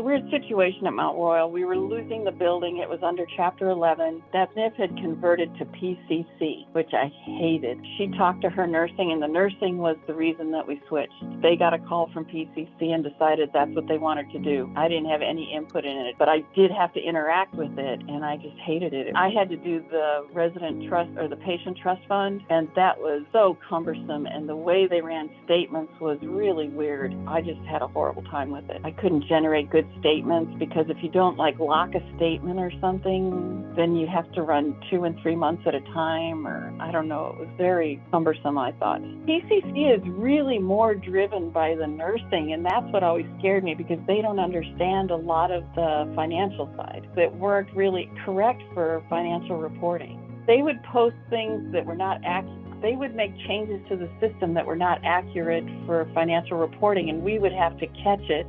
weird situation at Mount Royal. We were losing the building. It was under Chapter 11. That SNF had converted to PCC, which I hated. She talked to her nursing, and the nursing was the reason that we switched. They got a call from PCC and decided that's what they wanted to do. I didn't have any input in it, but I did have to interact with it, and I just hated it. I had to do the resident trust or the patient trust fund, and that was so cumbersome, and the way they ran statements was really weird. I just had a horrible time with it. I couldn't generate good statements because if you don't lock a statement or something, then you have to run 2 and 3 months at a time, or I don't know. It was very cumbersome, I thought. PCC is really more driven by the nursing, and that's what always scared me because they don't understand a lot of the financial side that weren't really correct for financial reporting. They would post things that were not accurate. They would make changes to the system that were not accurate for financial reporting, and we would have to catch it,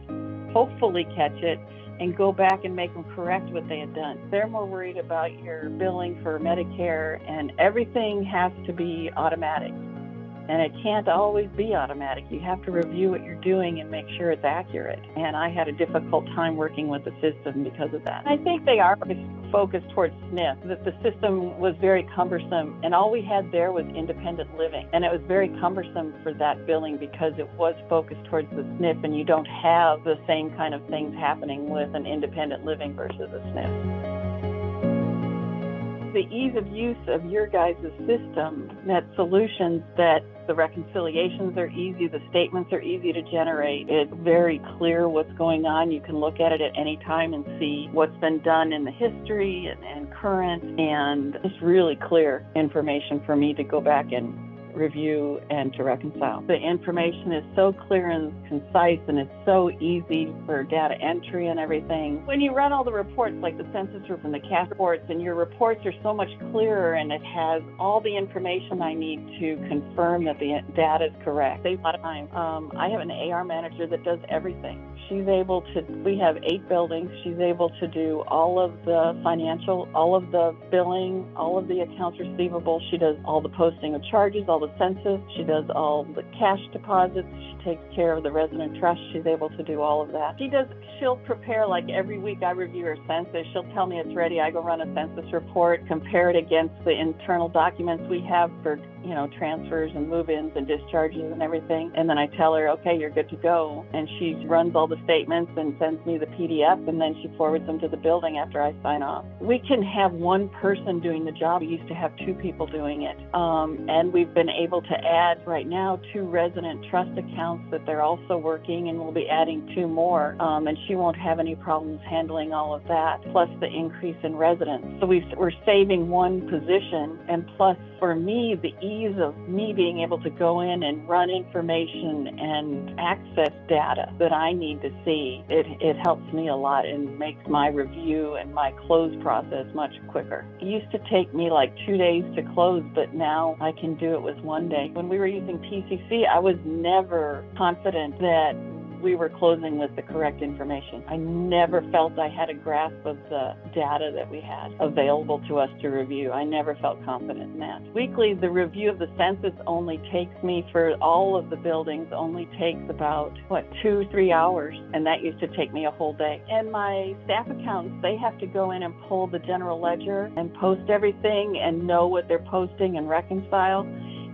hopefully catch it, and go back and make them correct what they had done. They're more worried about your billing for Medicare, and everything has to be automatic. And it can't always be automatic. You have to review what you're doing and make sure it's accurate. And I had a difficult time working with the system because of that. I think they are focused towards SNF, that the system was very cumbersome, and all we had there was independent living. And it was very cumbersome for that billing because it was focused towards the SNF, and you don't have the same kind of things happening with an independent living versus a SNF. The ease of use of your guys' system met solutions that the reconciliations are easy, the statements are easy to generate. It's very clear what's going on. You can look at it at any time and see what's been done in the history and current, and it's really clear information for me to go back and review and to reconcile. The information is so clear and concise, and it's so easy for data entry and everything. When you run all the reports, like the census report and the CAS reports, and your reports are so much clearer, and it has all the information I need to confirm that the data is correct. Saves a lot of time. I have an AR manager that does everything. She's able to, we have 8 buildings. She's able to do all of the financial, all of the billing, all of the accounts receivable. She does all the posting of charges, all the census. She does all the cash deposits. She takes care of the resident trust. She's able to do all of that. She'll prepare, like every week I review her census. She'll tell me it's ready. I go run a census report, compare it against the internal documents we have for, transfers and move-ins and discharges and everything. And then I tell her, okay, you're good to go. And she runs all the statements and sends me the PDF, and then she forwards them to the building after I sign off. We can have one person doing the job. We used to have 2 people doing it. And we've been able to add right now 2 resident trust accounts that they're also working, and we'll be adding 2 more. And she won't have any problems handling all of that, plus the increase in residents. So we're saving one position, and plus for me, the ease of me being able to go in and run information and access data that I need to see, it helps me a lot and makes my review and my close process much quicker. It used to take me like 2 days to close, but now I can do it with 1 day. When we were using PCC, I was never confident that we were closing with the correct information. I never felt I had a grasp of the data that we had available to us to review. I never felt confident in that. Weekly, the review of the census only takes me, for all of the buildings, only takes about, 2-3 hours, and that used to take me a whole day. And my staff accountants, they have to go in and pull the general ledger and post everything and know what they're posting and reconcile,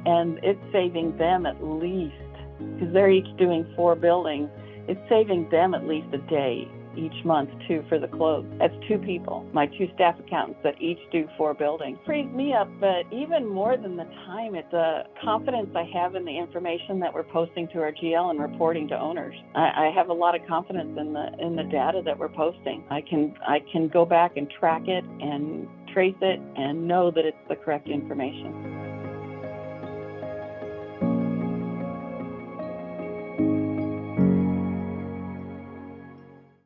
and it's saving them at least, because they're each doing 4 buildings, it's saving them at least a day each month, too, for the close. That's 2 people, my 2 staff accountants that each do 4 buildings. It frees me up, but even more than the time, it's the confidence I have in the information that we're posting to our GL and reporting to owners. I have a lot of confidence in the data that we're posting. I can go back and track it and trace it and know that it's the correct information.